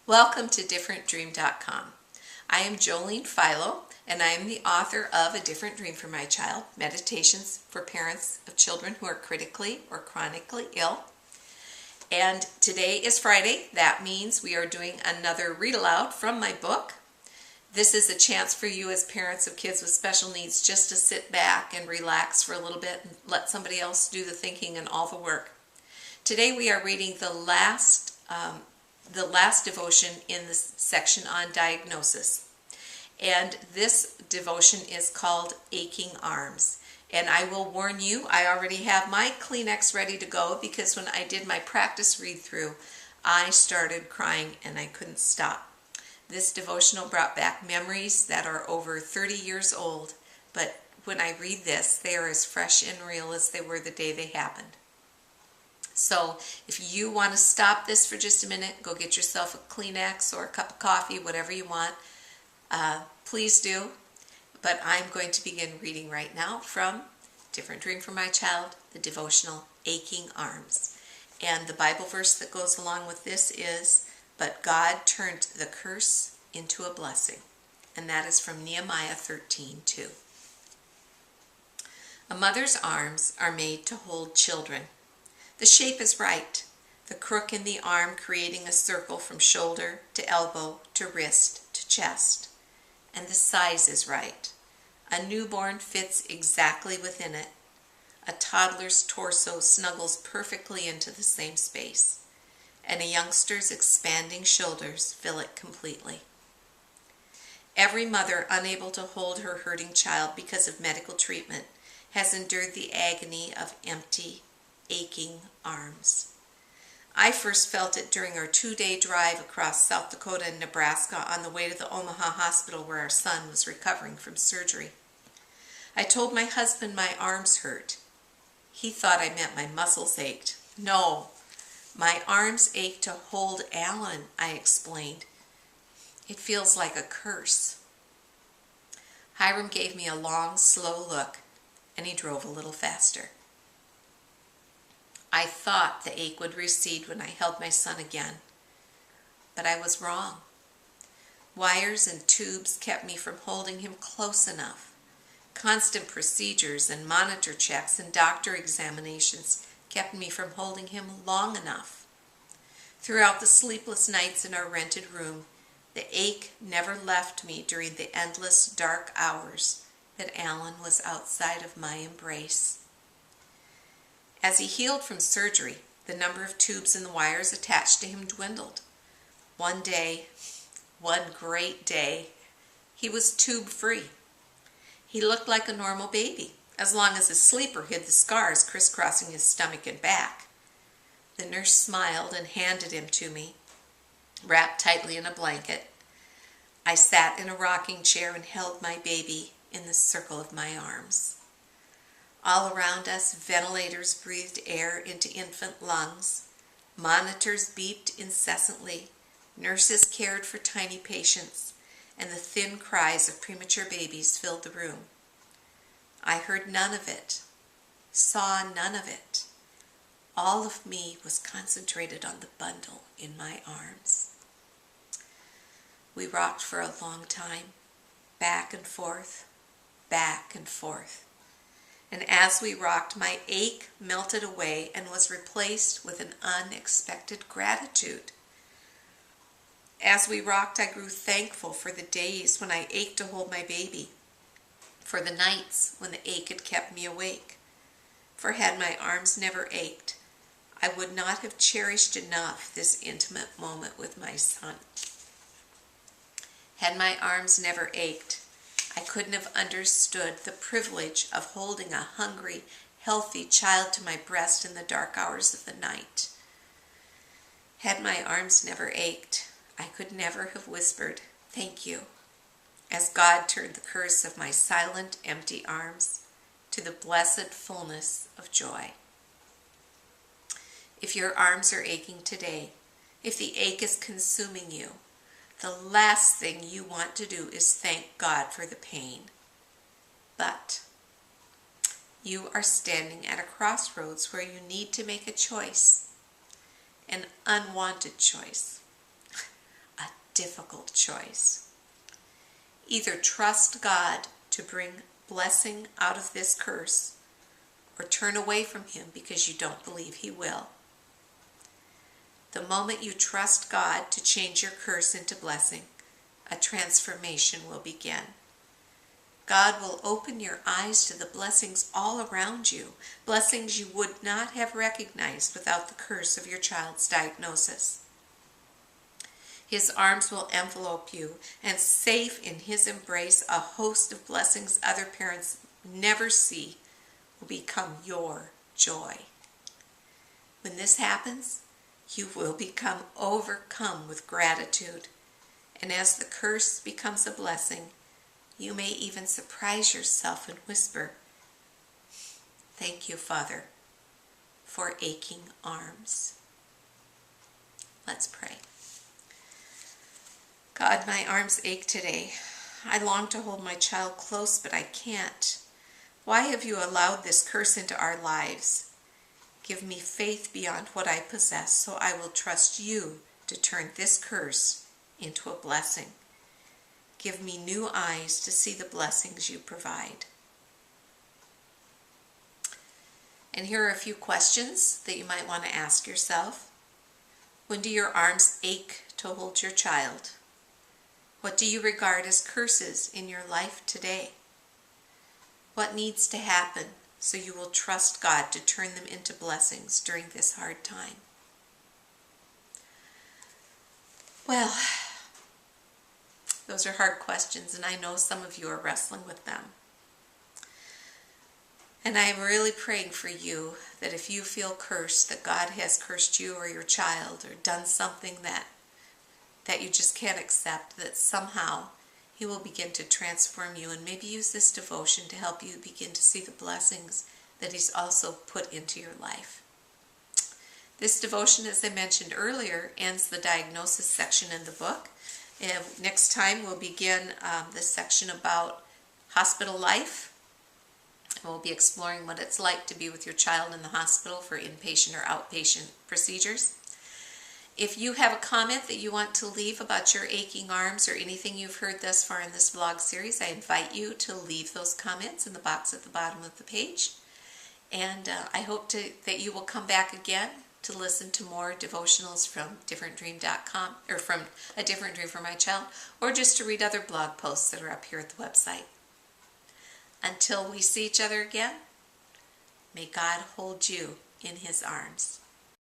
Welcome to differentdream.com. I am Jolene Philo, and I am the author of A Different Dream for My Child, Meditations for Parents of Children who are critically or chronically ill. And today is Friday. That means we are doing another read aloud from my book. This is a chance for you as parents of kids with special needs just to sit back and relax for a little bit and let somebody else do the thinking and all the work. Today we are reading the last devotion in the section on diagnosis. And this devotion is called Aching Arms. And I will warn you, I already have my Kleenex ready to go because when I did my practice read through, I started crying and I couldn't stop. This devotional brought back memories that are over 30 years old, but when I read this, they are as fresh and real as they were the day they happened. So if you want to stop this for just a minute, go get yourself a Kleenex or a cup of coffee, whatever you want. Please do. But I'm going to begin reading right now from Different Dream for My Child, the devotional Aching Arms. And the Bible verse that goes along with this is, "But God turned the curse into a blessing." And that is from Nehemiah 13:2. A mother's arms are made to hold children. The shape is right, the crook in the arm creating a circle from shoulder to elbow to wrist to chest. And the size is right. A newborn fits exactly within it. A toddler's torso snuggles perfectly into the same space, and a youngster's expanding shoulders fill it completely. Every mother unable to hold her hurting child because of medical treatment has endured the agony of empty, aching arms. I first felt it during our 2-day drive across South Dakota and Nebraska on the way to the Omaha hospital where our son was recovering from surgery. I told my husband my arms hurt. He thought I meant my muscles ached. No, my arms ache to hold Alan, I explained. It feels like a curse. Hiram gave me a long, slow look, and he drove a little faster. I thought the ache would recede when I held my son again, but I was wrong. Wires and tubes kept me from holding him close enough. Constant procedures and monitor checks and doctor examinations kept me from holding him long enough. Throughout the sleepless nights in our rented room, the ache never left me during the endless dark hours that Alan was outside of my embrace. As he healed from surgery, the number of tubes and the wires attached to him dwindled. One great day, he was tube-free. He looked like a normal baby, as long as his sleeper hid the scars crisscrossing his stomach and back. The nurse smiled and handed him to me, wrapped tightly in a blanket. I sat in a rocking chair and held my baby in the circle of my arms. All around us, ventilators breathed air into infant lungs. Monitors beeped incessantly. Nurses cared for tiny patients, and the thin cries of premature babies filled the room. I heard none of it, saw none of it. All of me was concentrated on the bundle in my arms. We rocked for a long time, back and forth, back and forth. And as we rocked, my ache melted away and was replaced with an unexpected gratitude. As we rocked, I grew thankful for the days when I ached to hold my baby, for the nights when the ache had kept me awake. For had my arms never ached, I would not have cherished enough this intimate moment with my son. Had my arms never ached, I couldn't have understood the privilege of holding a hungry, healthy child to my breast in the dark hours of the night. Had my arms never ached, I could never have whispered, "Thank you," as God turned the curse of my silent, empty arms to the blessed fullness of joy. If your arms are aching today, if the ache is consuming you, the last thing you want to do is thank God for the pain. But you are standing at a crossroads where you need to make a choice, an unwanted choice, difficult choice. Either trust God to bring blessing out of this curse, or turn away from him because you don't believe he will. The moment you trust God to change your curse into blessing, a transformation will begin. God will open your eyes to the blessings all around you, blessings you would not have recognized without the curse of your child's diagnosis. His arms will envelope you, and safe in his embrace, a host of blessings other parents never see will become your joy. When this happens, you will become overcome with gratitude, and as the curse becomes a blessing, you may even surprise yourself and whisper, "Thank you, Father, for aching arms." Let's pray. God, my arms ache today. I long to hold my child close, but I can't. Why have you allowed this curse into our lives? Give me faith beyond what I possess, so I will trust you to turn this curse into a blessing. Give me new eyes to see the blessings you provide. And here are a few questions that you might want to ask yourself. When do your arms ache to hold your child? What do you regard as curses in your life today? What needs to happen so you will trust God to turn them into blessings during this hard time? Well, those are hard questions, and I know some of you are wrestling with them. And I am really praying for you that if you feel cursed, that God has cursed you or your child or done something that you just can't accept, that somehow he will begin to transform you, and maybe use this devotion to help you begin to see the blessings that he's also put into your life. This devotion, as I mentioned earlier, ends the diagnosis section in the book. And next time we'll begin the section about hospital life. We'll be exploring what it's like to be with your child in the hospital for inpatient or outpatient procedures. If you have a comment that you want to leave about your aching arms or anything you've heard thus far in this vlog series, I invite you to leave those comments in the box at the bottom of the page. And I hope that you will come back again to listen to more devotionals from differentdream.com, or from A Different Dream for My Child, or just to read other blog posts that are up here at the website. Until we see each other again, may God hold you in his arms.